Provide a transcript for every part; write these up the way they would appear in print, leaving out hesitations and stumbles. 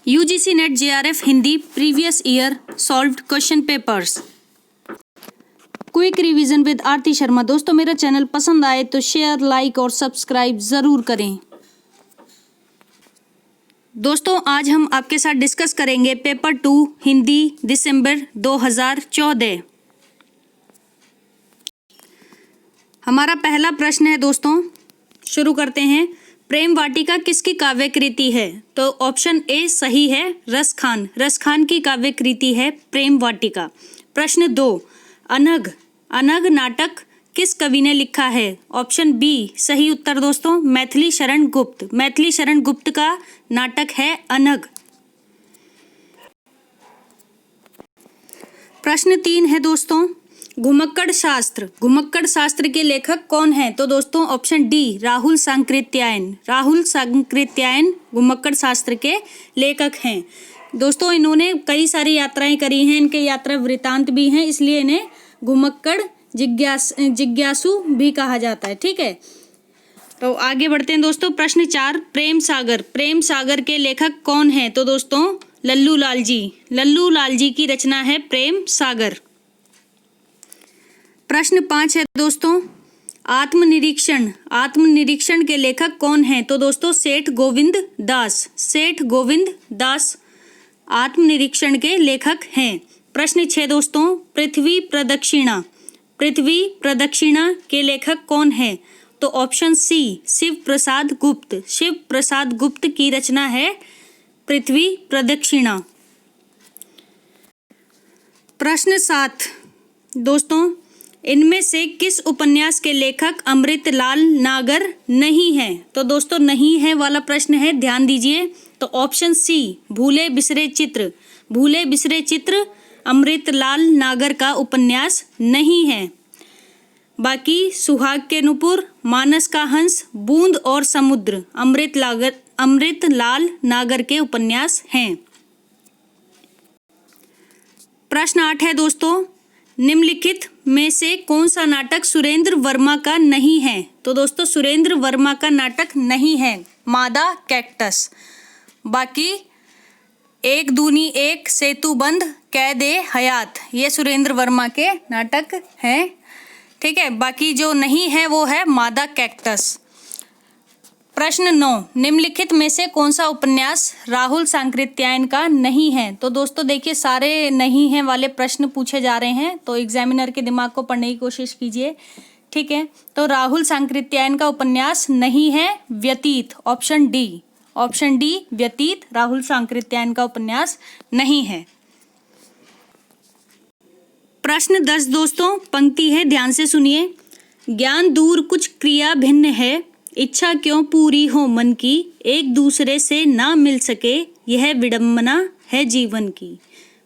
UGC NET JRF Hindi previous year solved question papers. Quick revision with Aarti Sharma. दोस्तों मेरा channel पसंद आए तो शेयर, लाइक और सब्सक्राइब ज़रूर करें। दोस्तों आज हम आपके साथ डिस्कस करेंगे पेपर 2 हिंदी दिसंबर 2014। हमारा पहला प्रश्न है दोस्तों, शुरू करते हैं। प्रेम वाटिका किसकी काव्य कृति है? तो ऑप्शन ए सही है, रसखान। रसखान की काव्य कृति है प्रेम वाटिका। प्रश्न 2, अनघ। अनघ नाटक किस कवि ने लिखा है? ऑप्शन बी सही उत्तर दोस्तों, मैथिली शरण गुप्त। मैथिली शरण गुप्त का नाटक है अनघ। प्रश्न 3 है दोस्तों, घुमक्कड़ शास्त्र। घुमक्कड़ शास्त्र के लेखक कौन हैं? तो दोस्तों ऑप्शन डी राहुल सांकृत्यायन। राहुल सांकृत्यायन घुमक्कड़ शास्त्र के लेखक हैं। दोस्तों इन्होंने कई सारी यात्राएं करी हैं, इनके यात्रा वृतांत भी हैं, इसलिए इन्हें घुमक्कड़ जिज्ञासु भी कहा जाता है। ठीक है, तो आगे बढ़ते हैं दोस्तों। प्रश्न 4, प्रेम सागर। प्रेम सागर के लेखक कौन हैं? तो दोस्तों लल्लू लाल जी। लल्लू लाल जी की रचना है प्रेम सागर। प्रश्न 5 है दोस्तों, आत्मनिरीक्षण। आत्मनिरीक्षण के लेखक कौन हैं? तो दोस्तों सेठ गोविंद दास। सेठ गोविंद दास आत्मनिरीक्षण के लेखक हैं। प्रश्न 6 दोस्तों, पृथ्वी प्रदक्षिणा। पृथ्वी प्रदक्षिणा के लेखक कौन हैं? तो ऑप्शन सी शिव प्रसाद गुप्त। शिव प्रसाद गुप्त की रचना है पृथ्वी प्रदक्षिणा। प्रश्न 7 दोस्तों, इनमें से किस उपन्यास के लेखक अमृतलाल नागर नहीं है? तो दोस्तों नहीं है वाला प्रश्न है, ध्यान दीजिए। तो ऑप्शन सी भूले बिसरे चित्र। भूले बिसरे चित्र अमृतलाल नागर का उपन्यास नहीं है। बाकी सुहाग के नुपुर, मानस का हंस, बूंद और समुद्र अमृतलाल नागर के उपन्यास हैं। प्रश्न 8 है दोस्तों, निम्नलिखित में से कौन सा नाटक सुरेंद्र वर्मा का नहीं है? तो दोस्तों सुरेंद्र वर्मा का नाटक नहीं है मादा कैक्टस। बाकी एक दूनी एक, सेतुबंध, कैदे हयात, ये सुरेंद्र वर्मा के नाटक हैं। ठीक है, बाकी जो नहीं है वो है मादा कैक्टस। प्रश्न 9, निम्नलिखित में से कौन सा उपन्यास राहुल सांकृत्यायन का नहीं है? तो दोस्तों देखिए सारे नहीं है वाले प्रश्न पूछे जा रहे हैं, तो एग्जामिनर के दिमाग को पढ़ने की कोशिश कीजिए। ठीक है, तो राहुल सांकृत्यायन का उपन्यास नहीं है व्यतीत। Option D. ऑप्शन डी व्यतीत राहुल सांकृत्यायन का उपन्यास नहीं है। प्रश्न 10 दोस्तों, पंक्ति है, ध्यान से सुनिए। ज्ञान दूर कुछ क्रिया भिन्न है, इच्छा क्यों पूरी हो मन की, एक दूसरे से ना मिल सके यह विडंबना है जीवन की।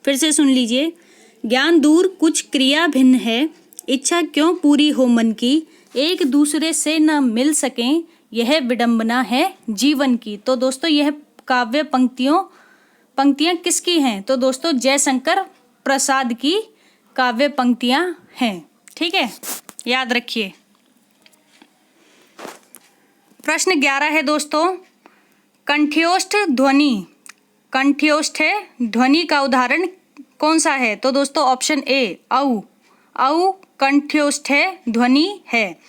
फिर से सुन लीजिए, ज्ञान दूर कुछ क्रिया भिन्न है, इच्छा क्यों पूरी हो मन की, एक दूसरे से ना मिल सकें यह विडंबना है जीवन की। तो दोस्तों यह काव्य पंक्तियां किसकी हैं? तो दोस्तों जयशंकर प्रसाद की काव्य पंक्तियां हैं। ठीक है, याद रखिए। प्रश्न 11 है दोस्तों, कंठ्योष्ठ ध्वनि। कंठ्योष्ठ ध्वनि का उदाहरण कौन सा है? तो दोस्तों ऑप्शन ए औ। औ कंठ्योष्ठ ध्वनि है।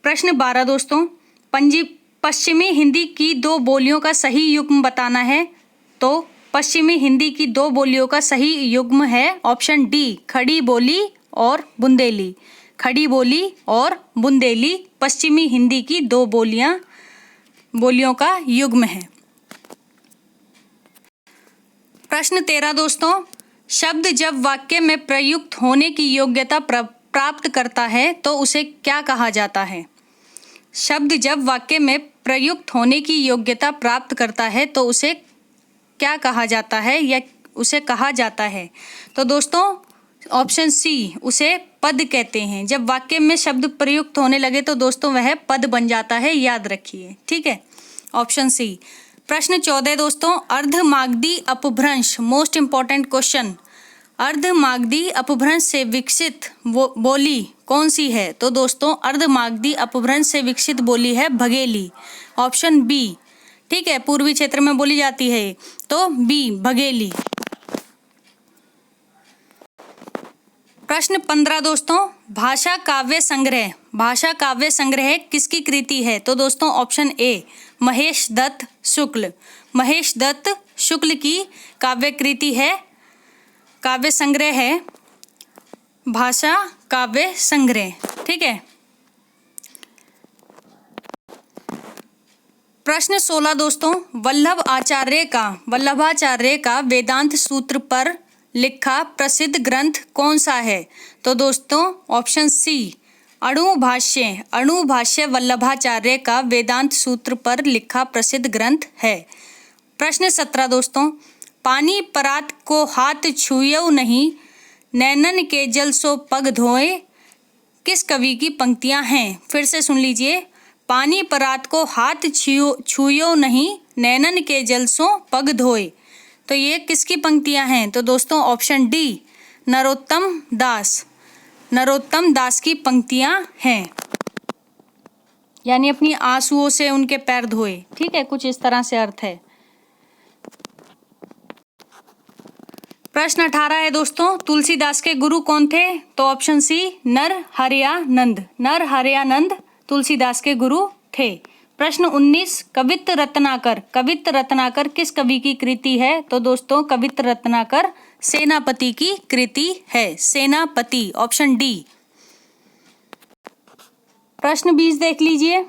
प्रश्न 12 दोस्तों, पश्चिमी हिंदी की 2 बोलियों का सही युग्म बताना है। तो पश्चिमी हिंदी की 2 बोलियों का सही युग्म है ऑप्शन डी खड़ी बोली और बुंदेली। खड़ी बोली और बुंदेली पश्चिमी हिंदी की 2 बोलियों का युग्म है। प्रश्न 13 दोस्तों, शब्द जब वाक्य में प्रयुक्त होने की योग्यता प्राप्त करता है तो उसे क्या कहा जाता है? शब्द जब वाक्य में प्रयुक्त होने की योग्यता प्राप्त करता है तो उसे क्या कहा जाता है या उसे कहा जाता है? तो दोस्तों ऑप्शन सी उसे पद कहते हैं। जब वाक्य में शब्द प्रयुक्त होने लगे तो दोस्तों वह पद बन जाता है, याद रखिए। ठीक है, ऑप्शन सी। प्रश्न 14 दोस्तों, अर्धमागधी अपभ्रंश, मोस्ट इंपॉर्टेंट क्वेश्चन। अर्धमागधी अपभ्रंश से विकसित बोली कौन सी है? तो दोस्तों अर्धमागधी अपभ्रंश से विकसित बोली है भगेली। Option B. ठीक है, पूर्वी क्षेत्र में बोली जाती है ये। तो बी बघेली। प्रश्न 15 दोस्तों, भाषा काव्य संग्रह। भाषा काव्य संग्रह किसकी कृति है? तो दोस्तों ऑप्शन ए महेश दत्त शुक्ल। महेश दत्त शुक्ल की काव्य कृति है, काव्य संग्रह है भाषा काव्य संग्रह। ठीक है। प्रश्न 16 दोस्तों, वल्लभाचार्य का वेदांत सूत्र पर लिखा प्रसिद्ध ग्रंथ कौन सा है? तो दोस्तों ऑप्शन सी अणुभाष्य। अणुभाष्य वल्लभाचार्य का वेदांत सूत्र पर लिखा प्रसिद्ध ग्रंथ है। प्रश्न 17 दोस्तों, पानी परात को हाथ छुयो नहीं, नैनन के जल सो पग धोए, किस कवि की पंक्तियां हैं? फिर से सुन लीजिए। पानी परात को हाथ छुयो नहीं, नैनन के जल सो पग धोए, तो ये किसकी पंक्तियां हैं? तो दोस्तों ऑप्शन डी नरोत्तम दास। नरोत्तम दास की पंक्तियां हैं, यानी अपनी आंसुओं से उनके पैर धोए। ठीक है, कुछ इस तरह से अर्थ है। प्रश्न 18 है दोस्तों, तुलसीदास के गुरु कौन थे? तो ऑप्शन सी नरहरयानंद। नरहरयानंद तुलसीदास के गुरु थे। प्रश्न 19, कवित्त रत्नाकर। कवित्त रत्नाकर किस कवि की कृति है? तो दोस्तों कवित्त रत्नाकर सेनापति की कृति है। सेनापति, ऑप्शन डी। प्रश्न 20 देख लीजिए।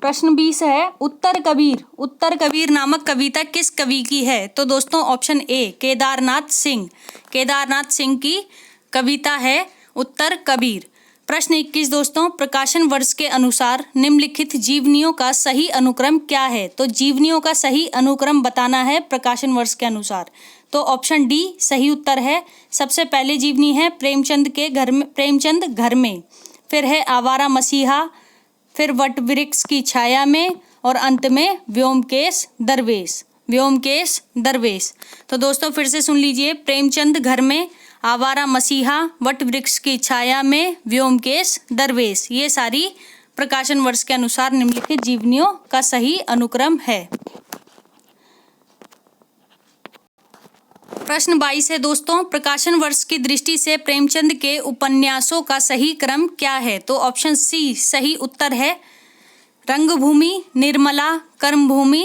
प्रश्न 20 है, उत्तर कबीर। उत्तर कबीर नामक कविता किस कवि की है? तो दोस्तों ऑप्शन ए केदारनाथ सिंह। केदारनाथ सिंह की कविता है उत्तर कबीर। प्रश्न 21 दोस्तों, प्रकाशन वर्ष के अनुसार निम्नलिखित जीवनियों का सही अनुक्रम क्या है? तो जीवनियों का सही अनुक्रम बताना है प्रकाशन वर्ष के अनुसार। तो ऑप्शन डी सही उत्तर है। सबसे पहले जीवनी है प्रेमचंद घर में, फिर है आवारा मसीहा, फिर वट वृक्ष की छाया में, और अंत में व्योमकेश दरवेश। व्योमकेश दरवेश। तो दोस्तों फिर से सुन लीजिए, प्रेमचंद घर में, आवारा मसीहा, वट वृक्ष की छाया में, व्योमकेश दरवेश, ये सारी प्रकाशन वर्ष के अनुसार निम्नलिखित जीवनियों का सही अनुक्रम है। प्रश्न 22 है दोस्तों, प्रकाशन वर्ष की दृष्टि से प्रेमचंद के उपन्यासों का सही क्रम क्या है? तो ऑप्शन सी सही उत्तर है। रंगभूमि, निर्मला, कर्मभूमि,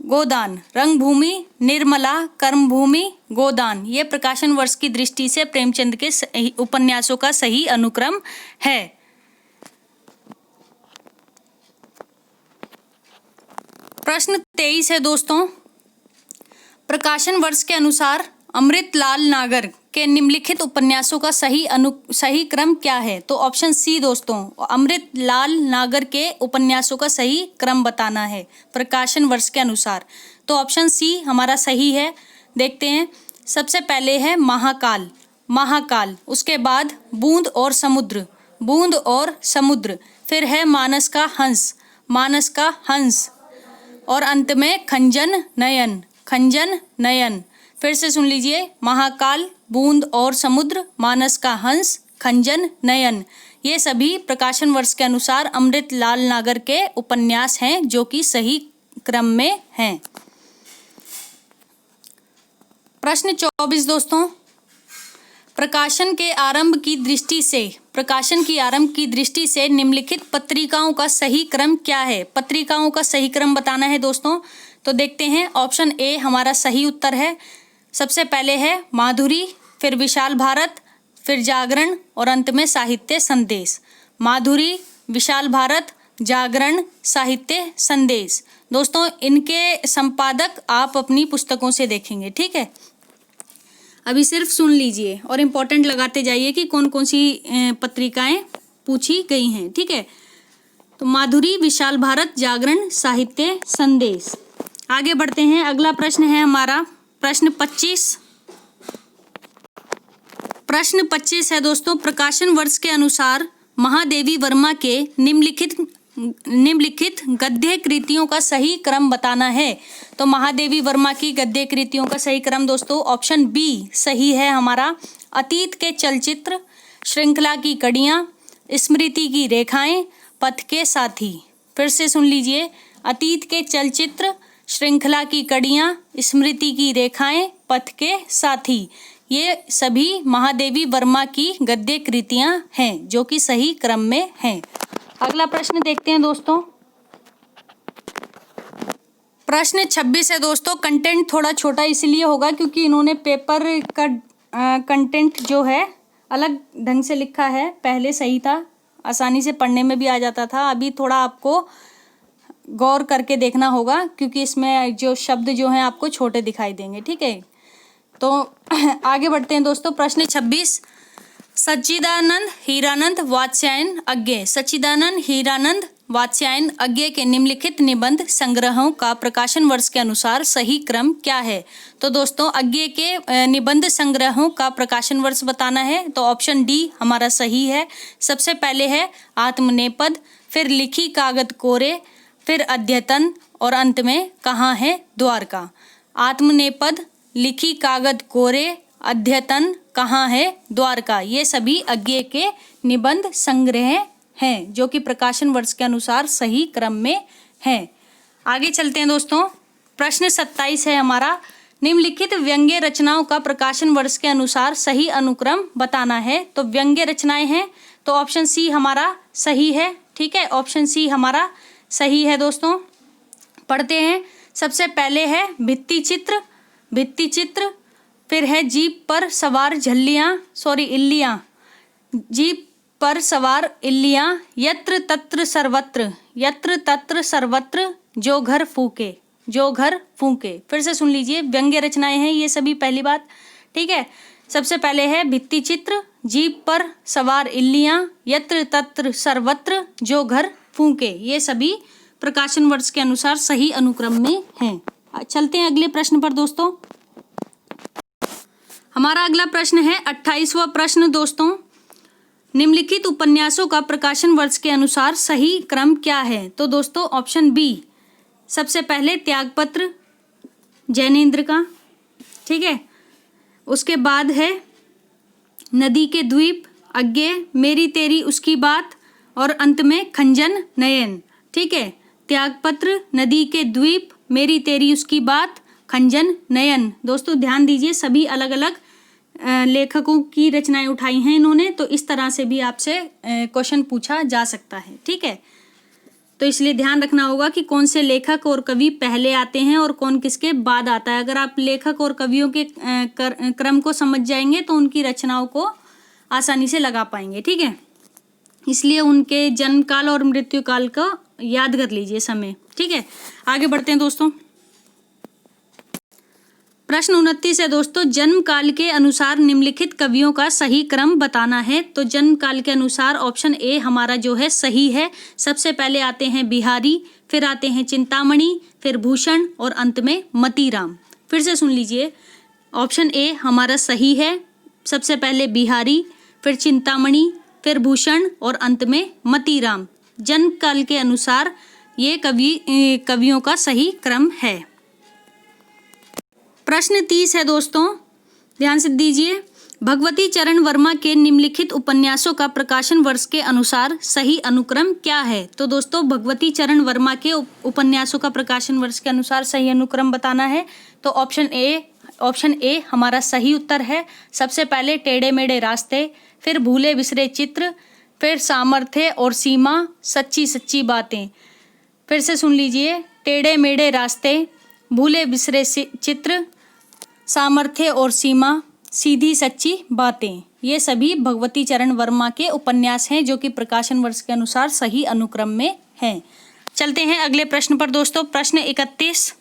गोदान। रंगभूमि, निर्मला, कर्मभूमि, गोदान, ये प्रकाशन वर्ष की दृष्टि से प्रेमचंद के उपन्यासों का सही अनुक्रम है। प्रश्न 23 है दोस्तों, प्रकाशन वर्ष के अनुसार अमृतलाल नागर के निम्नलिखित उपन्यासों का सही क्रम क्या है? तो ऑप्शन सी दोस्तों, अमृतलाल नागर के उपन्यासों का सही क्रम बताना है प्रकाशन वर्ष के अनुसार। तो ऑप्शन सी हमारा सही है। देखते हैं, सबसे पहले है महाकाल। महाकाल, उसके बाद बूंद और समुद्र। बूंद और समुद्र, फिर है मानस का हंस। मानस का हंस, और अंत में खंजन नयन। खंजन नयन। फिर से सुन लीजिए, महाकाल, बूंद और समुद्र, मानस का हंस, खंजन नयन, ये सभी प्रकाशन वर्ष के अनुसार अमृतलाल नागर के उपन्यास हैं जो कि सही क्रम में हैं। प्रश्न 24 दोस्तों, प्रकाशन के आरंभ की दृष्टि से निम्नलिखित पत्रिकाओं का सही क्रम क्या है? पत्रिकाओं का सही क्रम बताना है दोस्तों। तो देखते हैं, ऑप्शन ए हमारा सही उत्तर है। सबसे पहले है माधुरी, फिर विशाल भारत, फिर जागरण, और अंत में साहित्य संदेश। माधुरी, विशाल भारत, जागरण, साहित्य संदेश। दोस्तों इनके संपादक आप अपनी पुस्तकों से देखेंगे। ठीक है, अभी सिर्फ सुन लीजिए और इम्पोर्टेंट लगाते जाइए कि कौन कौन सी पत्रिकाएं पूछी गई हैं। ठीक है, तो माधुरी, विशाल भारत, जागरण, साहित्य संदेश। आगे बढ़ते हैं, अगला प्रश्न है हमारा प्रश्न 25। प्रश्न 25 है दोस्तों, प्रकाशन वर्ष के अनुसार महादेवी वर्मा के निम्नलिखित गद्य कृतियों का सही क्रम बताना है। तो महादेवी वर्मा की गद्य कृतियों का सही क्रम दोस्तों ऑप्शन बी सही है हमारा। अतीत के चलचित्र, श्रृंखला की कड़ियाँ, स्मृति की रेखाएं, पथ के साथी। फिर से सुन लीजिए, अतीत के चलचित्र, श्रृंखला की कड़ियाँ, स्मृति की रेखाएं, पथ के साथी, ये सभी महादेवी वर्मा की गद्य कृतियां हैं जो कि सही क्रम में हैं। अगला प्रश्न देखते हैं दोस्तों। प्रश्न 26 है दोस्तों। कंटेंट थोड़ा छोटा इसलिए होगा क्योंकि इन्होंने पेपर का कंटेंट जो है अलग ढंग से लिखा है। पहले सही था, आसानी से पढ़ने में भी आ जाता था। अभी थोड़ा आपको गौर करके देखना होगा क्योंकि इसमें जो शब्द जो हैं आपको छोटे दिखाई देंगे। ठीक है, तो आगे बढ़ते हैं दोस्तों। प्रश्न 26, सच्चिदानंद हीरानंद वात्स्यायन अज्ञेय, सच्चिदानंद हीरानंद वात्स्यायन अज्ञेय के निम्नलिखित निबंध संग्रहों का प्रकाशन वर्ष के अनुसार सही क्रम क्या है? तो दोस्तों अज्ञेय के निबंध संग्रहों का प्रकाशन वर्ष बताना है, तो ऑप्शन डी हमारा सही है। सबसे पहले है आत्मनेपद, फिर लिखी कागज कोरे, फिर अद्यतन और अंत में कहाँ है द्वारका। आत्मनेपद, लिखी कागज कोरे, अद्यतन, कहाँ है द्वारका, ये सभी अज्ञेय के निबंध संग्रह हैं जो कि प्रकाशन वर्ष के अनुसार सही क्रम में हैं। आगे चलते हैं दोस्तों। प्रश्न 27 है हमारा, निम्नलिखित व्यंग्य रचनाओं का प्रकाशन वर्ष के अनुसार सही अनुक्रम बताना है। तो व्यंग्य रचनाएं हैं तो ऑप्शन सी हमारा सही है। ठीक है, ऑप्शन सी हमारा सही है दोस्तों। पढ़ते हैं। सबसे पहले है भित्ति चित्र, भित्ति चित्र, फिर है जीप पर सवार इल्लियाँ, जीप पर सवार इल्लियाँ, यत्र तत्र सर्वत्र, यत्र तत्र सर्वत्र, जो घर फूके, जो घर फूके। फिर से सुन लीजिए, व्यंग्य रचनाएं हैं ये सभी। पहली बात, ठीक है, सबसे पहले है भित्ति चित्र, जीप पर सवार इल्लियाँ, यत्र तत्र सर्वत्र, जो घर फूके, ये सभी प्रकाशन वर्ष के अनुसार सही अनुक्रम में हैं। चलते हैं अगले प्रश्न पर दोस्तों। हमारा अगला प्रश्न है 28वां प्रश्न दोस्तों। निम्नलिखित उपन्यासों का प्रकाशन वर्ष के अनुसार सही क्रम क्या है? तो दोस्तों ऑप्शन बी, सबसे पहले त्यागपत्र जैनेन्द्र का, ठीक है, उसके बाद है नदी के द्वीप, अज्ञेय, मेरी तेरी उसकी बात, और अंत में खंजन नयन। ठीक है, त्यागपत्र, नदी के द्वीप, मेरी तेरी उसकी बात, खंजन नयन। दोस्तों ध्यान दीजिए, सभी अलग अलग लेखकों की रचनाएं उठाई हैं इन्होंने, तो इस तरह से भी आपसे क्वेश्चन पूछा जा सकता है। ठीक है, तो इसलिए ध्यान रखना होगा कि कौन से लेखक और कवि पहले आते हैं और कौन किसके बाद आता है। अगर आप लेखक और कवियों के क्रम को समझ जाएंगे तो उनकी रचनाओं को आसानी से लगा पाएंगे। ठीक है, इसलिए उनके जन्म काल और मृत्यु काल को याद कर लीजिए समय। ठीक है, आगे बढ़ते हैं दोस्तों। प्रश्न 29 है दोस्तों, जन्म काल के अनुसार निम्नलिखित कवियों का सही क्रम बताना है। तो जन्म काल के अनुसार ऑप्शन ए हमारा जो है सही है। सबसे पहले आते हैं बिहारी, फिर आते हैं चिंतामणि, फिर भूषण और अंत में मतीराम। फिर से सुन लीजिए, ऑप्शन ए हमारा सही है। सबसे पहले बिहारी, फिर चिंतामणि, फिर भूषण और अंत में मतीराम। जन्म काल के अनुसार ये कवियों का सही क्रम है। प्रश्न 30 है दोस्तों, ध्यान से दीजिए। भगवती चरण वर्मा के निम्नलिखित उपन्यासों का प्रकाशन वर्ष के अनुसार सही अनुक्रम क्या है? तो दोस्तों भगवती चरण वर्मा के उपन्यासों का प्रकाशन वर्ष के अनुसार सही अनुक्रम बताना है। तो ऑप्शन ए हमारा सही उत्तर है। सबसे पहले टेढ़े मेढ़े रास्ते, फिर भूले बिसरे चित्र, फिर सामर्थ्य और सीमा, सच्ची सच्ची बातें। फिर से सुन लीजिए, टेढ़े मेढ़े रास्ते, भूले बिसरे चित्र, सामर्थ्य और सीमा, सीधी सच्ची बातें, ये सभी भगवती चरण वर्मा के उपन्यास हैं जो कि प्रकाशन वर्ष के अनुसार सही अनुक्रम में हैं। चलते हैं अगले प्रश्न पर दोस्तों। प्रश्न 31।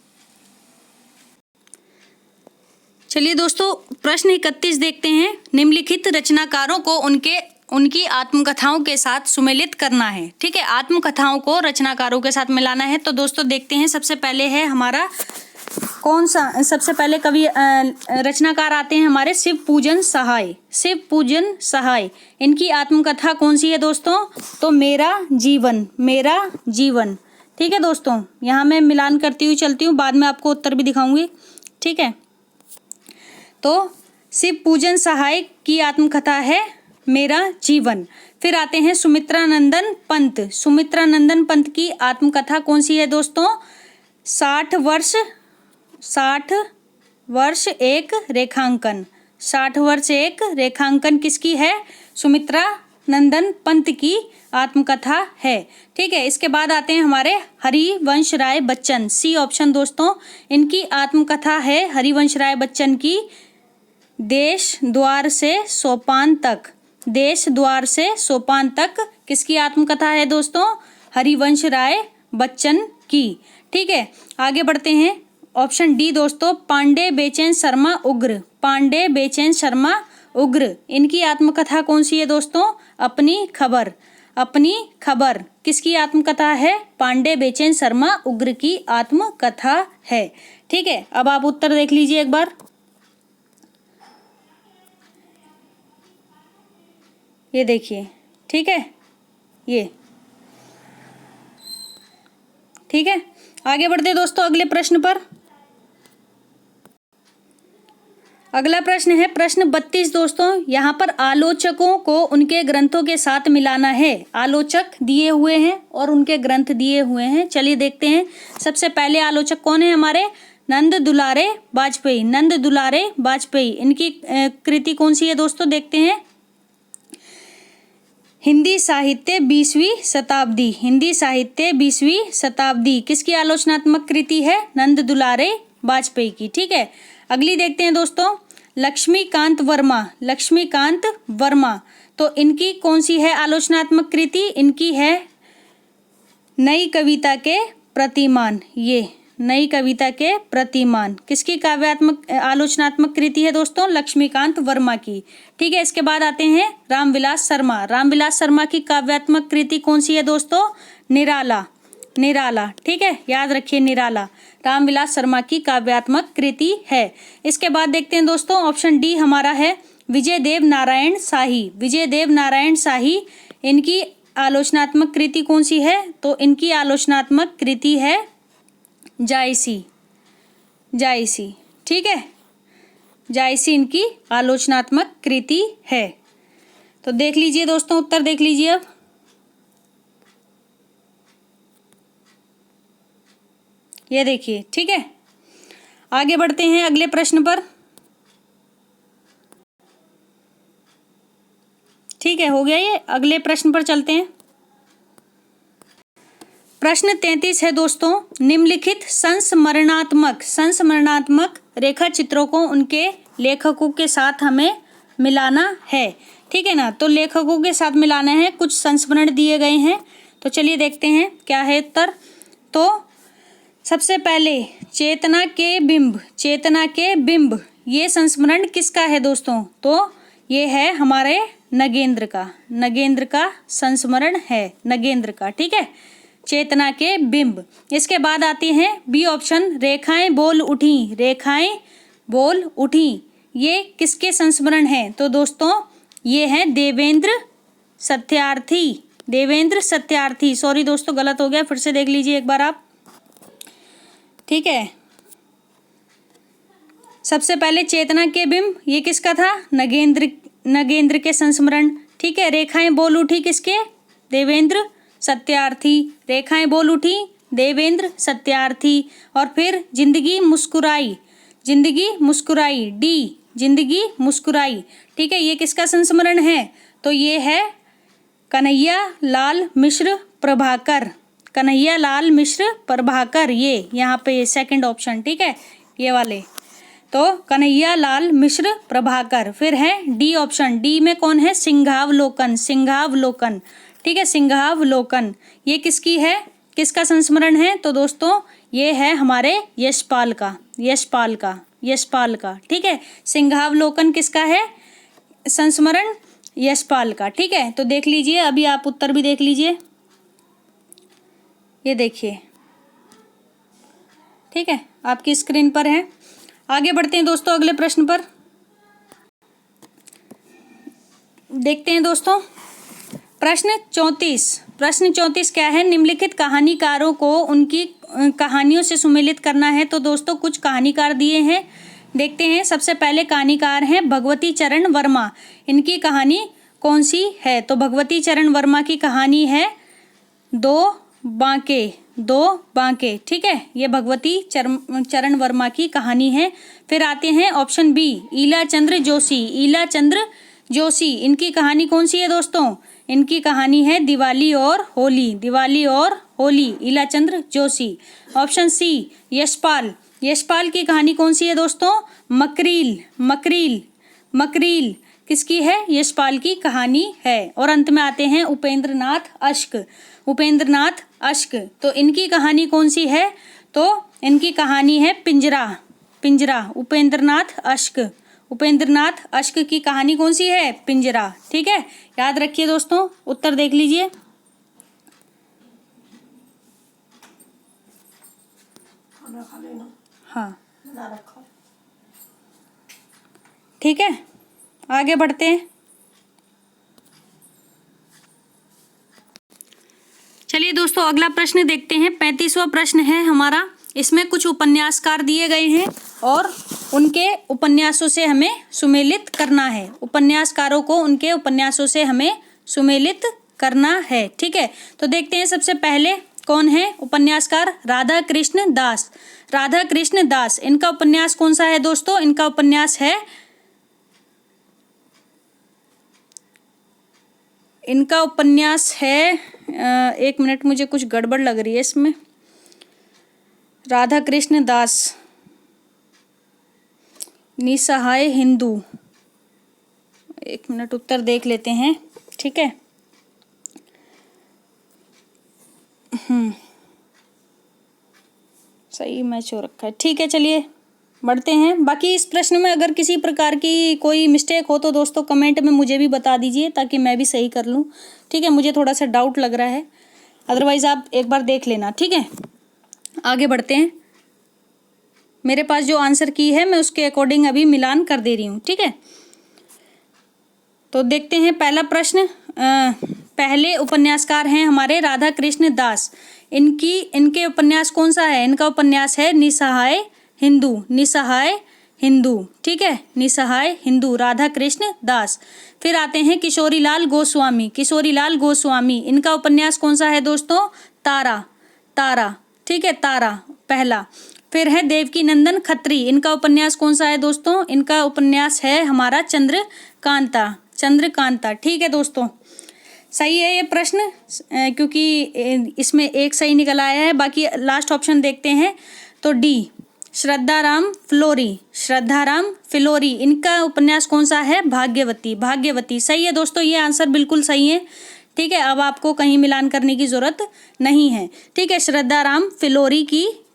चलिए दोस्तों, प्रश्न 31 देखते हैं। निम्नलिखित रचनाकारों को उनकी आत्मकथाओं के साथ सुमेलित करना है। ठीक है, आत्मकथाओं को रचनाकारों के साथ मिलाना है। तो दोस्तों देखते हैं, सबसे पहले है हमारा कौन सा, सबसे पहले कवि रचनाकार आते हैं हमारे शिव पूजन सहाय। शिव पूजन सहाय, इनकी आत्मकथा कौन सी है दोस्तों? तो मेरा जीवन, मेरा जीवन। ठीक है दोस्तों, यहाँ मैं मिलान करती हुई चलती हूँ, बाद में आपको उत्तर भी दिखाऊंगी। ठीक है, तो शिव पूजन सहाय की आत्मकथा है मेरा जीवन। फिर आते हैं सुमित्रा नंदन पंत। सुमित्रा नंदन पंत की आत्मकथा कौन सी है दोस्तों? 60 वर्ष एक रेखांकन। 60 वर्ष एक रेखांकन किसकी है? सुमित्रा नंदन पंत की आत्मकथा है। ठीक है, इसके बाद आते हैं हमारे हरिवंश राय बच्चन, सी ऑप्शन दोस्तों। इनकी आत्मकथा है हरिवंश राय बच्चन की देश द्वार से सोपान तक। देश द्वार से सोपान तक किसकी आत्मकथा है दोस्तों? हरिवंश राय बच्चन की। ठीक है, आगे बढ़ते हैं। ऑप्शन डी दोस्तों, पांडे बेचैन शर्मा उग्र। पांडे बेचैन शर्मा उग्र, इनकी आत्मकथा कौन सी है दोस्तों? अपनी खबर। अपनी खबर किसकी आत्मकथा है? पांडे बेचैन शर्मा उग्र की आत्मकथा है। ठीक है, अब आप उत्तर देख लीजिए एक बार। ये देखिए, ठीक है, ये ठीक है। आगे बढ़ते दोस्तों अगले प्रश्न पर। अगला प्रश्न है प्रश्न 32 दोस्तों। यहाँ पर आलोचकों को उनके ग्रंथों के साथ मिलाना है। आलोचक दिए हुए हैं और उनके ग्रंथ दिए हुए हैं। चलिए देखते हैं। सबसे पहले आलोचक कौन है हमारे? नंद दुलारे वाजपेयी। नंद दुलारे वाजपेयी, इनकी कृति कौन सी है दोस्तों? देखते हैं। हिंदी साहित्य 20वीं शताब्दी। हिंदी साहित्य 20वीं शताब्दी किसकी आलोचनात्मक कृति है? नंद दुलारे वाजपेयी की। ठीक है, अगली देखते हैं दोस्तों। लक्ष्मीकांत वर्मा। लक्ष्मीकांत वर्मा, तो इनकी कौन सी है आलोचनात्मक कृति? इनकी है नई कविता के प्रतिमान। ये नई कविता के प्रतिमान किसकी काव्यात्मक आलोचनात्मक कृति है दोस्तों? लक्ष्मीकांत वर्मा की। ठीक है, इसके बाद आते हैं रामविलास शर्मा। रामविलास शर्मा की काव्यात्मक कृति कौन सी है दोस्तों? निराला। निराला, ठीक है, याद रखिए निराला रामविलास शर्मा की काव्यात्मक कृति है। इसके बाद देखते हैं दोस्तों, ऑप्शन डी हमारा है विजय देव नारायण शाही। विजय देव नारायण शाही, इनकी आलोचनात्मक कृति कौन सी है? तो इनकी आलोचनात्मक कृति है जायसी। जायसी, ठीक है, जायसी इनकी आलोचनात्मक कृति है। तो देख लीजिए दोस्तों, उत्तर देख लीजिए अब। ये देखिए, ठीक है, आगे बढ़ते हैं अगले प्रश्न पर। ठीक है, हो गया ये। अगले प्रश्न पर चलते हैं। प्रश्न 33 है दोस्तों। निम्नलिखित संस्मरणात्मक रेखा चित्रों को उनके लेखकों के साथ हमें मिलाना है। ठीक है ना, तो लेखकों के साथ मिलाना है। कुछ संस्मरण दिए गए हैं, तो चलिए देखते हैं क्या है उत्तर। तो सबसे पहले चेतना के बिंब। चेतना के बिंब, ये संस्मरण किसका है दोस्तों? तो ये है हमारे नगेंद्र का। नगेंद्र का संस्मरण है, नगेंद्र का। ठीक है, चेतना के बिंब। इसके बाद आती हैं बी ऑप्शन, रेखाएं बोल उठी। रेखाएं बोल उठी, ये किसके संस्मरण है? तो दोस्तों ये है देवेंद्र सत्यार्थी। देवेंद्र सत्यार्थी, सॉरी दोस्तों गलत हो गया, फिर से देख लीजिए एक बार आप। ठीक है, सबसे पहले चेतना के बिंब, ये किसका था? नगेंद्र के संस्मरण। ठीक है, रेखाएं बोल उठी किसके? देवेंद्र सत्यार्थी। रेखाएं बोल उठी देवेंद्र सत्यार्थी। और फिर जिंदगी मुस्कुराई। जिंदगी मुस्कुराई, डी जिंदगी मुस्कुराई। ठीक है, ये किसका संस्मरण है? तो ये है कन्हैया लाल मिश्र प्रभाकर। कन्हैया लाल मिश्र प्रभाकर, ये यहाँ पे सेकंड ऑप्शन। ठीक है, ये वाले, तो कन्हैया लाल मिश्र प्रभाकर। फिर है डी ऑप्शन, डी में कौन है? सिंघावलोकन। सिंघावलोकन, ठीक है, सिंघावलोकन, ये किसकी है? किसका संस्मरण है? तो दोस्तों ये है हमारे यशपाल का। यशपाल का, यशपाल का। ठीक है, सिंघावलोकन किसका है संस्मरण? यशपाल का। ठीक है, तो देख लीजिए, अभी आप उत्तर भी देख लीजिए। ये देखिए, ठीक है, आपकी स्क्रीन पर है। आगे बढ़ते हैं दोस्तों अगले प्रश्न पर। देखते हैं दोस्तों प्रश्न 34। प्रश्न 34 क्या है? निम्नलिखित कहानीकारों को उनकी कहानियों से सुमेलित करना है। तो दोस्तों कुछ कहानीकार दिए हैं, देखते हैं। सबसे पहले कहानीकार हैं भगवती चरण वर्मा। इनकी कहानी कौन सी है? तो भगवती चरण वर्मा की कहानी है दो बांके। दो बांके। ठीक है, ये भगवती चरण वर्मा की कहानी है। फिर आते हैं ऑप्शन बी, ईला चंद्र जोशी। ईला चंद्र जोशी, इनकी कहानी कौन सी है दोस्तों? इनकी कहानी है दिवाली और होली। दिवाली और होली, ईला चंद्र जोशी। Option C, Yashpal. यशपाल की कहानी कौन सी है दोस्तों? मकरील। मकरील। मकरील किसकी है? यशपाल की कहानी है। और अंत में आते हैं उपेंद्र नाथ अश्क। उपेंद्र नाथ अश्क, तो इनकी कहानी कौन सी है? तो इनकी कहानी है पिंजरा। पिंजरा, उपेंद्र नाथ अश्क। उपेंद्र नाथ अश्क की कहानी कौन सी है? पिंजरा। ठीक है, याद रखिए दोस्तों, उत्तर देख लीजिए। हाँ, ठीक है, आगे बढ़ते हैं। चलिए दोस्तों, अगला प्रश्न देखते हैं। 35वां प्रश्न है हमारा। इसमें कुछ उपन्यासकार दिए गए हैं और उनके उपन्यासों से हमें सुमेलित करना है। उपन्यासकारों को उनके उपन्यासों से हमें सुमेलित करना है। ठीक है, तो देखते हैं सबसे पहले कौन है उपन्यासकार? राधा कृष्ण दास। राधा कृष्ण दास, इनका उपन्यास कौन सा है दोस्तों? इनका उपन्यास है, इनका उपन्यास है, एक मिनट, मुझे कुछ गड़बड़ लग रही है इसमें। राधा कृष्ण दास, निसहाय हिंदू। एक मिनट, उत्तर देख लेते हैं। ठीक है, सही मैच हो रखा है। ठीक है, चलिए बढ़ते हैं। बाकी इस प्रश्न में अगर किसी प्रकार की कोई मिस्टेक हो तो दोस्तों कमेंट में मुझे भी बता दीजिए, ताकि मैं भी सही कर लूँ। ठीक है, मुझे थोड़ा सा डाउट लग रहा है, अदरवाइज आप एक बार देख लेना। ठीक है, आगे बढ़ते हैं। मेरे पास जो आंसर की है मैं उसके अकॉर्डिंग अभी मिलान कर दे रही हूँ। ठीक है, तो देखते हैं पहला प्रश्न। पहले उपन्यासकार हैं हमारे राधा कृष्ण दास। इनके उपन्यास कौन सा है? इनका उपन्यास है निसहाय हिंदू। निसहाय हिंदू। ठीक है, निसहाय हिंदू, राधा कृष्ण दास। फिर आते हैं किशोरीलाल गोस्वामी। किशोरीलाल गोस्वामी, इनका उपन्यास कौन सा है दोस्तों? तारा। तारा। ठीक है, तारा पहला। फिर है देवकीनंदन खत्री। इनका उपन्यास कौन सा है दोस्तों? इनका उपन्यास है हमारा चंद्रकांता। चंद्रकांता। ठीक है दोस्तों, सही है ये प्रश्न, क्योंकि इसमें एक सही निकल आया है। बाकी लास्ट ऑप्शन देखते हैं, तो D, Shraddharam Fillory. Shraddharam Fillory, इनका उपन्यास कौन सा है? भाग्यवती। भाग्यवती, सही है दोस्तों, ये आंसर बिल्कुल सही है। ठीक है, अब आपको कहीं मिलान करने की जरूरत नहीं है। ठीक है, श्रद्धाराम फिलोरी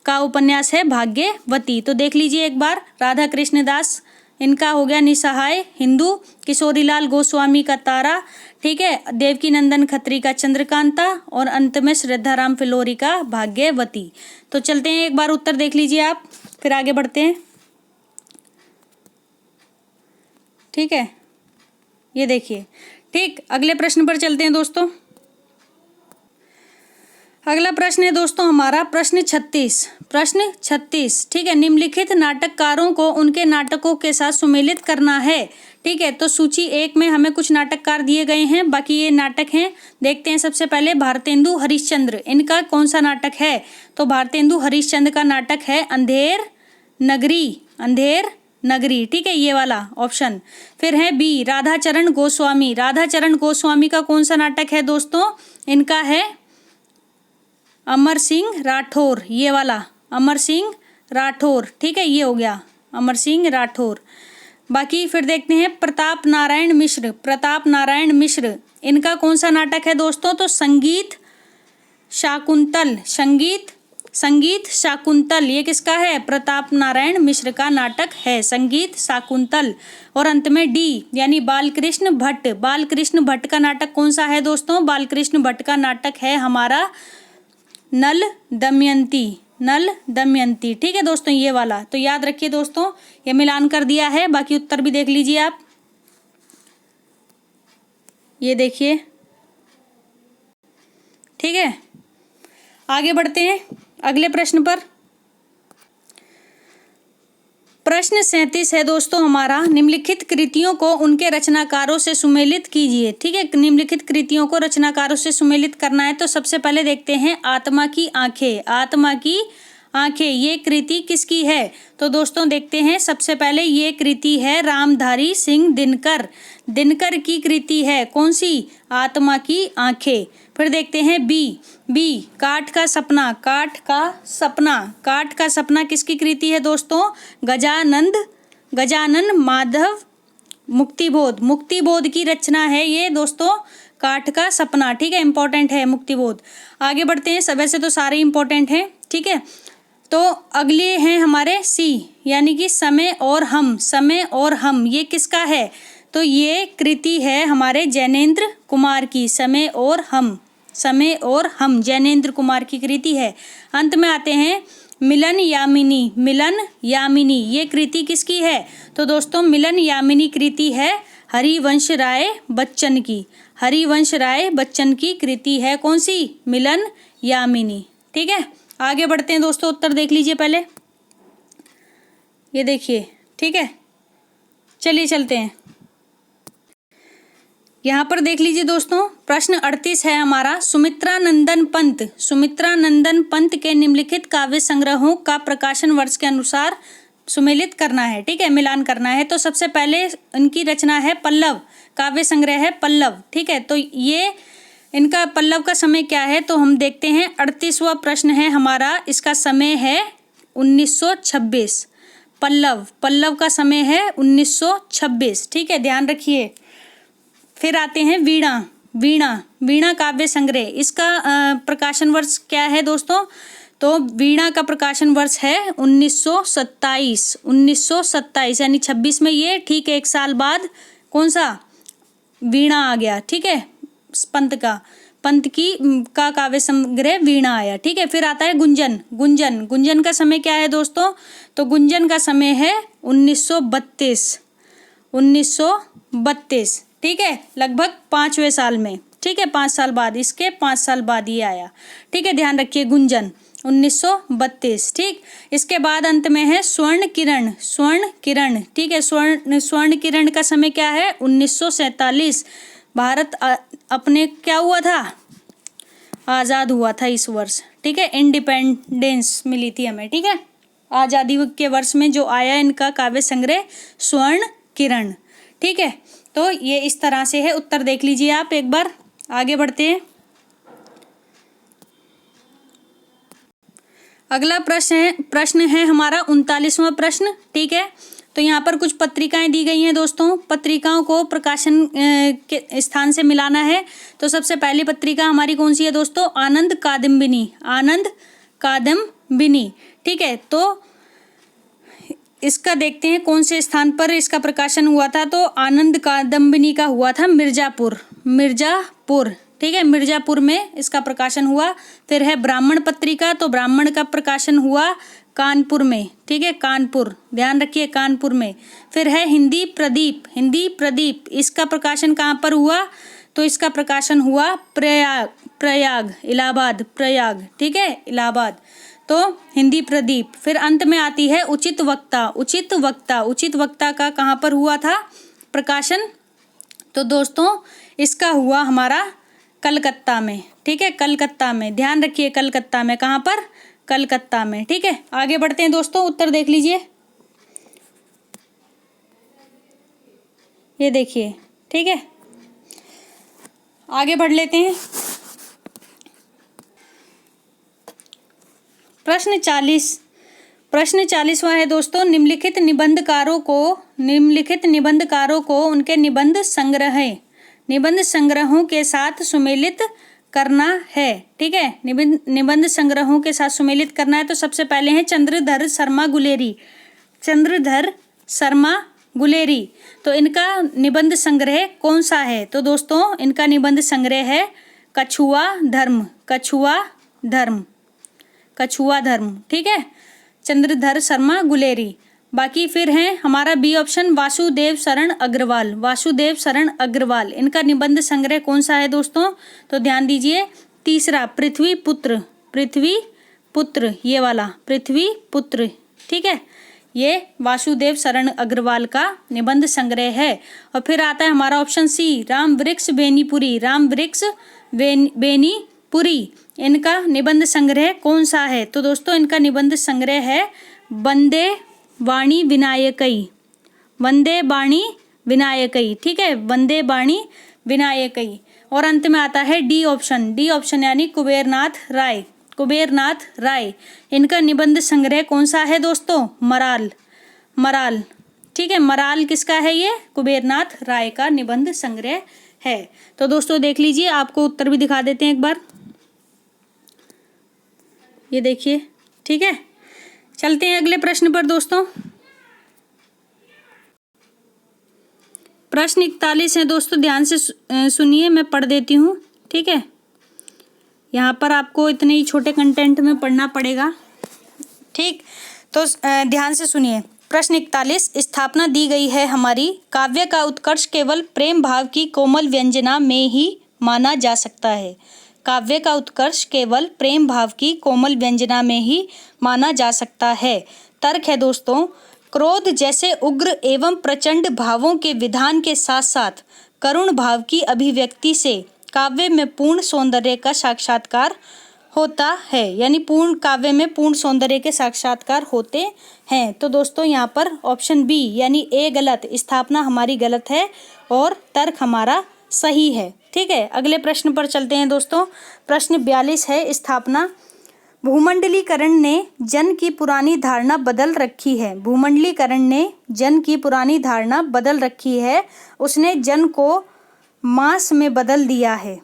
का उपन्यास है भाग्यवती। तो देख लीजिए एक बार, राधा कृष्ण दास इनका हो गया निसहाय हिंदू, किशोरीलाल गोस्वामी का तारा, ठीक है, देवकीनंदन खत्री का चंद्रकांता, और अंत में श्रद्धाराम फिलोरी का भाग्यवती। तो चलते हैं, एक बार उत्तर देख लीजिए आप, फिर आगे बढ़ते हैं। ठीक है, ये देखिए। ठीक, अगले प्रश्न पर चलते हैं दोस्तों। अगला प्रश्न है दोस्तों हमारा प्रश्न 36। प्रश्न 36, ठीक है, निम्नलिखित नाटककारों को उनके नाटकों के साथ सुमेलित करना है। ठीक है, तो सूची 1 में हमें कुछ नाटककार दिए गए हैं, बाकी ये नाटक हैं। देखते हैं सबसे पहले भारतेंदु हरिश्चंद्र, इनका कौन सा नाटक है? तो भारतेंदु हरिश्चंद्र का नाटक है अंधेर नगरी। अंधेर नगरी, ठीक है, ये वाला ऑप्शन। फिर है बी, राधाचरण गोस्वामी। राधाचरण गोस्वामी का कौन सा नाटक है दोस्तों? इनका है अमर सिंह राठौर, ये वाला अमर सिंह राठौर। ठीक है, ये हो गया अमर सिंह राठौर। बाकी फिर देखते हैं प्रताप नारायण मिश्र। प्रताप नारायण मिश्र, इनका कौन सा नाटक है दोस्तों? तो संगीत शाकुंतल। संगीत शाकुंतल, ये किसका है? प्रताप नारायण मिश्र का नाटक है संगीत शाकुंतल। और अंत में डी, यानी बालकृष्ण भट्ट। बालकृष्ण भट्ट का नाटक कौन सा है दोस्तों? बालकृष्ण भट्ट का नाटक है हमारा नल दमयंती। नल दमयंती, ठीक है दोस्तों, ये वाला। तो याद रखिए दोस्तों, ये मिलान कर दिया है। बाकी उत्तर भी देख लीजिए आप, ये देखिए। ठीक है, आगे बढ़ते हैं अगले प्रश्न पर। प्रश्न 37 है दोस्तों हमारा, निम्नलिखित कृतियों को उनके रचनाकारों से सुमेलित कीजिए। ठीक है, निम्नलिखित कृतियों को रचनाकारों से सुमेलित करना है। तो सबसे पहले देखते हैं आत्मा की आंखें। आत्मा की आंखें ये कृति किसकी है? तो दोस्तों देखते हैं, सबसे पहले ये कृति है रामधारी सिंह दिनकर। दिनकर की कृति है कौन सी? आत्मा की आंखें। फिर देखते हैं बी काठ का सपना। काठ का सपना, काठ का सपना किसकी कृति है दोस्तों? गजानन माधव मुक्तिबोध। मुक्तिबोध की रचना है ये दोस्तों, काठ का सपना। ठीक है, इंपॉर्टेंट है मुक्तिबोध। आगे बढ़ते हैं, सब वैसे तो सारे इंपॉर्टेंट हैं। ठीक है, तो अगले हैं हमारे सी, यानी कि समय और हम। समय और हम ये किसका है? तो ये कृति है हमारे जैनेन्द्र कुमार की। समय और हम, समय और हम जैनेन्द्र कुमार की कृति है। अंत में आते हैं मिलन यामिनी। मिलन यामिनी ये कृति किसकी है? तो दोस्तों मिलन यामिनी कृति है हरिवंश राय बच्चन की। हरिवंश राय बच्चन की कृति है कौन सी? मिलन यामिनी। ठीक है, आगे बढ़ते हैं दोस्तों, उत्तर देख लीजिए पहले, ये देखिए। ठीक है, चलिए चलते हैं, यहाँ पर देख लीजिए दोस्तों, प्रश्न 38 है हमारा, सुमित्रानंदन पंत। सुमित्रानंदन पंत के निम्नलिखित काव्य संग्रहों का प्रकाशन वर्ष के अनुसार सुमेलित करना है। ठीक है, मिलान करना है। तो सबसे पहले इनकी रचना है पल्लव, काव्य संग्रह है पल्लव। ठीक है, तो ये इनका पल्लव का समय क्या है? तो हम देखते हैं 38वां प्रश्न है हमारा, इसका समय है 1926। पल्लव का समय है 1926। ठीक है, ध्यान रखिए। फिर आते हैं वीणा काव्य संग्रह। इसका प्रकाशन वर्ष क्या है दोस्तों? तो वीणा का प्रकाशन वर्ष है 1927 यानी 26 में ये ठीक 1 साल बाद कौन सा? वीणा आ गया। ठीक है, पंत का काव्य संग्रह वीणा आया। ठीक है, फिर आता है गुंजन का समय क्या है दोस्तों? तो गुंजन का समय है 1932। ठीक है, लगभग 5वें साल में। ठीक है, 5 साल बाद, इसके 5 साल बाद ये आया। ठीक है, ध्यान रखिए, गुंजन 1932। ठीक, इसके बाद अंत में है स्वर्ण किरण। ठीक है, स्वर्ण किरण का समय क्या है? 1947। भारत अपने क्या हुआ था? आज़ाद हुआ था इस वर्ष। ठीक है, इंडिपेंडेंस मिली थी हमें। ठीक है, आज़ादी के वर्ष में जो आया इनका काव्य संग्रह स्वर्ण किरण। ठीक है, तो ये इस तरह से है। उत्तर देख लीजिए आप एक बार। आगे बढ़ते हैं, अगला प्रश्न है हमारा 39वां प्रश्न। ठीक है, तो यहाँ पर कुछ पत्रिकाएं दी गई हैं दोस्तों, पत्रिकाओं को प्रकाशन के स्थान से मिलाना है। तो सबसे पहली पत्रिका हमारी कौन सी है दोस्तों? आनंद कादम्बिनी। ठीक है, तो इसका देखते हैं कौन से स्थान पर इसका प्रकाशन हुआ था। तो आनंद कादम्बिनी का हुआ था मिर्जापुर। ठीक है, मिर्जापुर में इसका प्रकाशन हुआ। फिर है ब्राह्मण पत्रिका, तो ब्राह्मण का प्रकाशन हुआ कानपुर में। ठीक है, कानपुर, ध्यान रखिए, कानपुर में। फिर है हिंदी प्रदीप, इसका प्रकाशन कहाँ पर हुआ? तो इसका प्रकाशन हुआ प्रयाग, इलाहाबाद। ठीक है, इलाहाबाद, तो हिंदी प्रदीप। फिर अंत में आती है उचित वक्ता का कहाँ पर हुआ था प्रकाशन? तो दोस्तों इसका हुआ हमारा कलकत्ता में। ठीक है, कलकत्ता में, ध्यान रखिए, कलकत्ता में। कहाँ पर? कलकत्ता में। ठीक है, आगे बढ़ते हैं दोस्तों, उत्तर देख लीजिए, ये देखिए। ठीक है, आगे बढ़ लेते हैं। प्रश्न 40वां है दोस्तों, निम्नलिखित निबंधकारों को उनके निबंध संग्रहों के साथ सुमेलित करना है। ठीक है, निबंध संग्रहों के साथ सुमेलित करना है। तो सबसे पहले हैं चंद्रधर शर्मा गुलेरी। तो इनका निबंध संग्रह कौन सा है? तो दोस्तों इनका निबंध संग्रह है कछुआ धर्म। ठीक है, चंद्रधर शर्मा गुलेरी। बाकी फिर है हमारा बी ऑप्शन, वासुदेव शरण अग्रवाल। इनका निबंध संग्रह कौन सा है दोस्तों? तो ध्यान दीजिए, तीसरा पृथ्वी पुत्र, ये वाला पृथ्वी पुत्र। ठीक है, ये वासुदेव शरण अग्रवाल का निबंध संग्रह है। और फिर आता है हमारा ऑप्शन सी, राम वृक्ष बेनीपुरी। राम वृक्ष बेनीपुरी इनका निबंध संग्रह कौन सा है? तो दोस्तों इनका निबंध संग्रह है वंदे वाणी विनायकई। वंदे वाणी विनायकई, ठीक है, वंदे वाणी विनायकई। और अंत में आता है डी ऑप्शन। डी ऑप्शन यानी कुबेरनाथ राय। कुबेरनाथ राय इनका निबंध संग्रह कौन सा है दोस्तों? मराल। मराल, ठीक है, मराल किसका है? ये कुबेरनाथ राय का निबंध संग्रह है। तो दोस्तों देख लीजिए, आपको उत्तर भी दिखा देते हैं एक बार, ये देखिए, ठीक है। चलते हैं अगले प्रश्न पर दोस्तों। प्रश्न 41 है दोस्तों, ध्यान से सुनिए, मैं पढ़ देती हूँ, ठीक है। यहाँ पर आपको इतने ही छोटे कंटेंट में पढ़ना पड़ेगा, ठीक। तो ध्यान से सुनिए। प्रश्न 41, स्थापना दी गई है हमारी, काव्य का उत्कर्ष केवल प्रेम भाव की कोमल व्यंजना में ही माना जा सकता है। काव्य का उत्कर्ष केवल प्रेम भाव की कोमल व्यंजना में ही माना जा सकता है। तर्क है दोस्तों, क्रोध जैसे उग्र एवं प्रचंड भावों के विधान के साथ साथ करुण भाव की अभिव्यक्ति से काव्य में पूर्ण सौंदर्य का साक्षात्कार होता है। यानी पूर्ण काव्य में पूर्ण सौंदर्य के साक्षात्कार होते हैं। तो दोस्तों यहाँ पर ऑप्शन बी यानी ए गलत, स्थापना हमारी गलत है और तर्क हमारा सही है, ठीक है। अगले प्रश्न पर चलते हैं दोस्तों। प्रश्न 42 है, स्थापना। भूमंडलीकरण ने जन की पुरानी धारणा बदल रखी है। भूमंडलीकरण ने जन की पुरानी धारणा बदल रखी है। उसने जन को मास में बदल दिया है।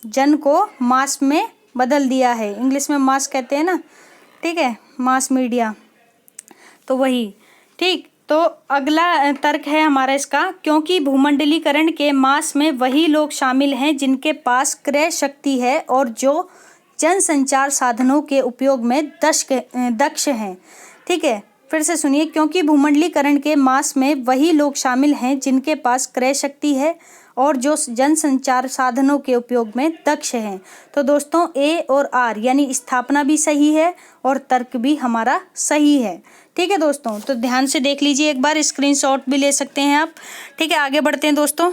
जन को मास में बदल दिया है। इंग्लिश में मास कहते हैं ना, ठीक है, मास मीडिया, तो वही, ठीक। तो अगला तर्क है हमारा इसका, क्योंकि भूमंडलीकरण के मास में वही लोग शामिल हैं जिनके पास क्रय शक्ति है और जो जनसंचार साधनों के उपयोग में दक्ष हैं, ठीक है। फिर से सुनिए, क्योंकि भूमंडलीकरण के मास में वही लोग शामिल हैं जिनके पास क्रय शक्ति है और जो जनसंचार साधनों के उपयोग में दक्ष हैं। तो दोस्तों ए और आर यानी स्थापना भी सही है और तर्क भी हमारा सही है, ठीक है दोस्तों। तो ध्यान से देख लीजिए एक बार, स्क्रीनशॉट भी ले सकते हैं आप, ठीक है। आगे बढ़ते हैं दोस्तों।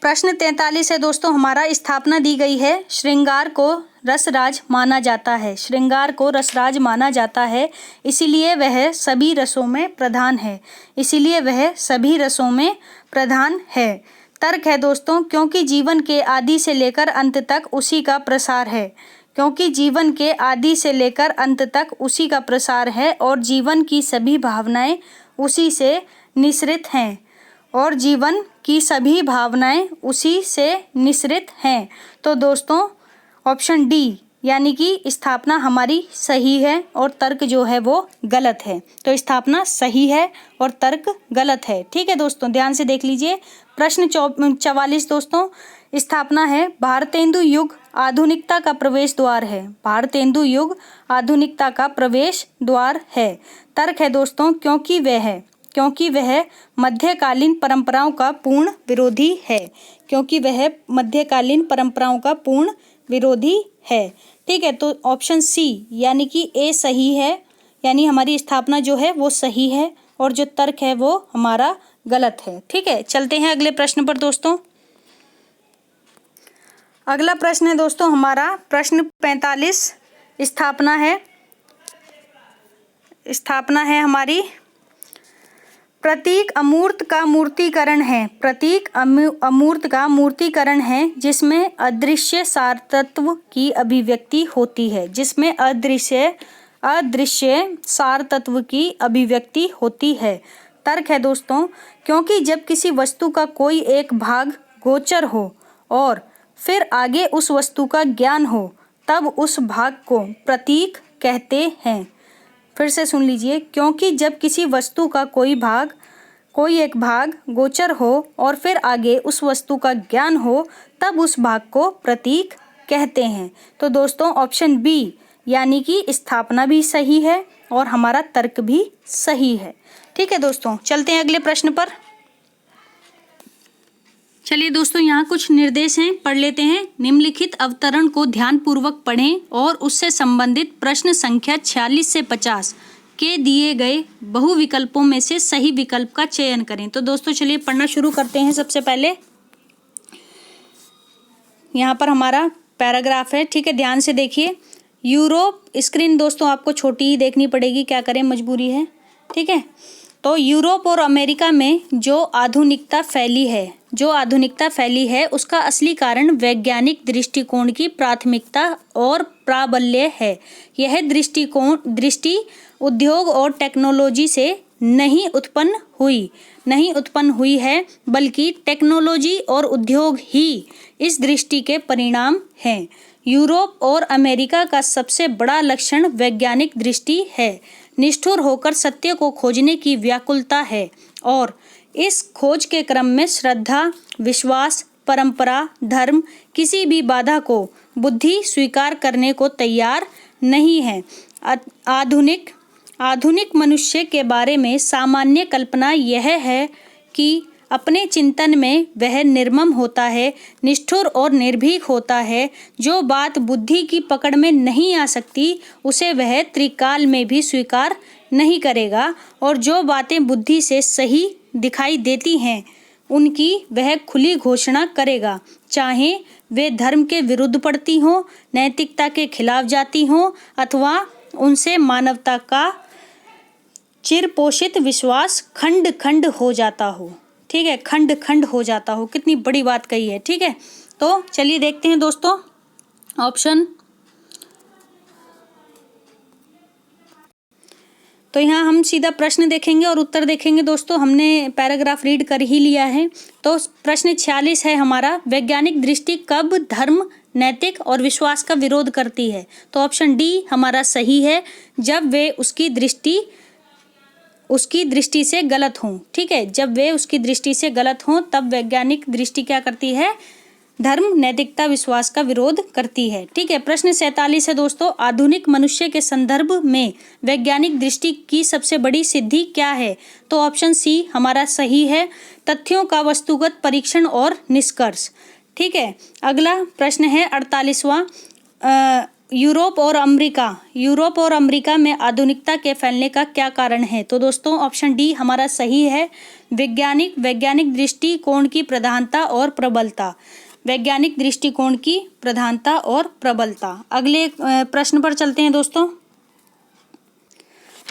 प्रश्न 43 है दोस्तों हमारा, स्थापना दी गई है, श्रृंगार को रसराज माना जाता है। श्रृंगार को रसराज माना जाता है, इसीलिए वह सभी रसों में प्रधान है। इसीलिए वह सभी रसों में प्रधान है। तर्क है दोस्तों, क्योंकि जीवन के आदि से लेकर अंत तक उसी का प्रसार है। क्योंकि जीवन के आदि से लेकर अंत तक उसी का प्रसार है और जीवन की सभी भावनाएं उसी से निःसृत हैं। और जीवन की सभी भावनाएं उसी से निःसृत हैं। तो दोस्तों ऑप्शन डी यानी कि स्थापना हमारी सही है और तर्क जो है वो गलत है। तो स्थापना सही है और तर्क गलत है, ठीक है दोस्तों। ध्यान से देख लीजिए। प्रश्न 44 दोस्तों, स्थापना है, भारतेंदु युग आधुनिकता का प्रवेश द्वार है। भारतेंदु युग आधुनिकता का प्रवेश द्वार है। तर्क है दोस्तों, क्योंकि वह मध्यकालीन परंपराओं का पूर्ण विरोधी है। क्योंकि वह मध्यकालीन परंपराओं का पूर्ण विरोधी है, ठीक है। तो ऑप्शन सी यानी कि ए सही है, यानी हमारी स्थापना जो है वो सही है और जो तर्क है वो हमारा गलत है, ठीक है। चलते हैं अगले प्रश्न पर दोस्तों। अगला प्रश्न है दोस्तों हमारा प्रश्न 45, स्थापना है हमारी, प्रतीक अमूर्त का मूर्तिकरण है। प्रतीक अमूर्त का मूर्तिकरण है जिसमें अदृश्य सार तत्व की अभिव्यक्ति होती है। जिसमें अदृश्य सार तत्व की अभिव्यक्ति होती है। तर्क है दोस्तों, क्योंकि जब किसी वस्तु का कोई एक भाग गोचर हो और फिर आगे उस वस्तु का ज्ञान हो तब उस भाग को प्रतीक कहते हैं। फिर से सुन लीजिए, क्योंकि जब किसी वस्तु का कोई एक भाग गोचर हो और फिर आगे उस वस्तु का ज्ञान हो तब उस भाग को प्रतीक कहते हैं। तो दोस्तों ऑप्शन बी यानी कि स्थापना भी सही है और हमारा तर्क भी सही है, ठीक है दोस्तों। चलते हैं अगले प्रश्न पर। चलिए दोस्तों, यहाँ कुछ निर्देश हैं, पढ़ लेते हैं। निम्नलिखित अवतरण को ध्यानपूर्वक पढ़ें और उससे संबंधित प्रश्न संख्या 46 से 50 के दिए गए बहुविकल्पों में से सही विकल्प का चयन करें। तो दोस्तों चलिए पढ़ना शुरू करते हैं। सबसे पहले यहाँ पर हमारा पैराग्राफ है, ठीक है, ध्यान से देखिए। यूरोप, स्क्रीन दोस्तों आपको छोटी ही देखनी पड़ेगी, क्या करें, मजबूरी है, ठीक है। तो यूरोप और अमेरिका में जो आधुनिकता फैली है उसका असली कारण वैज्ञानिक दृष्टिकोण की प्राथमिकता और प्राबल्य है। यह दृष्टि उद्योग और टेक्नोलॉजी से नहीं उत्पन्न हुई है, बल्कि टेक्नोलॉजी और उद्योग ही इस दृष्टि के परिणाम हैं। यूरोप और अमेरिका का सबसे बड़ा लक्षण वैज्ञानिक दृष्टि है, निष्ठुर होकर सत्य को खोजने की व्याकुलता है और इस खोज के क्रम में श्रद्धा, विश्वास, परंपरा, धर्म किसी भी बाधा को बुद्धि स्वीकार करने को तैयार नहीं है। आधुनिक मनुष्य के बारे में सामान्य कल्पना यह है कि अपने चिंतन में वह निर्मम होता है, निष्ठुर और निर्भीक होता है। जो बात बुद्धि की पकड़ में नहीं आ सकती उसे वह त्रिकाल में भी स्वीकार नहीं करेगा और जो बातें बुद्धि से सही दिखाई देती हैं उनकी वह खुली घोषणा करेगा, चाहे वे धर्म के विरुद्ध पड़ती हों, नैतिकता के खिलाफ जाती हों अथवा उनसे मानवता का चिरपोषित विश्वास खंड खंड हो जाता हो, ठीक है, खंड खंड हो जाता हो। कितनी बड़ी बात कही है, ठीक है। तो चलिए देखते हैं दोस्तों ऑप्शन। तो यहाँ हम सीधा प्रश्न देखेंगे और उत्तर देखेंगे। दोस्तों हमने पैराग्राफ रीड कर ही लिया है। तो प्रश्न 46 है हमारा, वैज्ञानिक दृष्टि कब धर्म, नैतिक और विश्वास का विरोध करती है? तो ऑप्शन डी हमारा सही है, जब वे उसकी दृष्टि से गलत हों, ठीक है, जब वे उसकी दृष्टि से गलत हों तब वैज्ञानिक दृष्टि क्या करती है? धर्म, नैतिकता, विश्वास का विरोध करती है, ठीक है। प्रश्न 47 है दोस्तों, आधुनिक मनुष्य के संदर्भ में वैज्ञानिक दृष्टि की सबसे बड़ी सिद्धि क्या है? तो ऑप्शन सी हमारा सही है, तथ्यों का वस्तुगत परीक्षण और निष्कर्ष, ठीक है। अगला प्रश्न है 48वां, यूरोप और अमेरिका में आधुनिकता के फैलने का क्या कारण है? तो दोस्तों ऑप्शन डी हमारा सही है, वैज्ञानिक दृष्टिकोण की प्रधानता और प्रबलता, वैज्ञानिक दृष्टिकोण की प्रधानता और प्रबलता। अगले प्रश्न पर चलते हैं दोस्तों।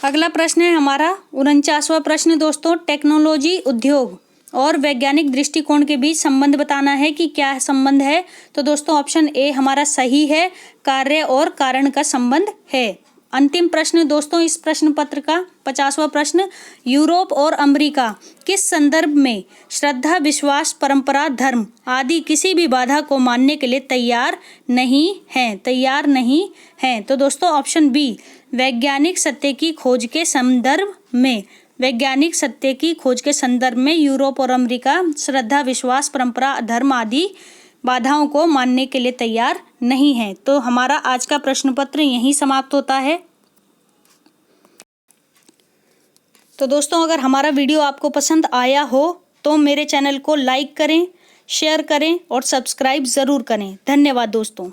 अगला प्रश्न है हमारा 49वां प्रश्न दोस्तों, टेक्नोलॉजी, उद्योग और वैज्ञानिक दृष्टिकोण के बीच संबंध बताना है कि क्या संबंध है? तो दोस्तों ऑप्शन ए हमारा सही है, कार्य और कारण का संबंध है। अंतिम प्रश्न दोस्तों इस प्रश्न पत्र का 50वां प्रश्न, यूरोप और अमेरिका किस संदर्भ में श्रद्धा, विश्वास, परंपरा, धर्म आदि किसी भी बाधा को मानने के लिए तैयार नहीं हैं? तो दोस्तों ऑप्शन बी, वैज्ञानिक सत्य की खोज के संदर्भ में यूरोप और अमेरिका श्रद्धा, विश्वास, परंपरा, धर्म आदि बाधाओं को मानने के लिए तैयार नहीं है। तो हमारा आज का प्रश्न पत्र यहीं समाप्त होता है। तो दोस्तों अगर हमारा वीडियो आपको पसंद आया हो तो मेरे चैनल को लाइक करें, शेयर करें और सब्सक्राइब ज़रूर करें। धन्यवाद दोस्तों।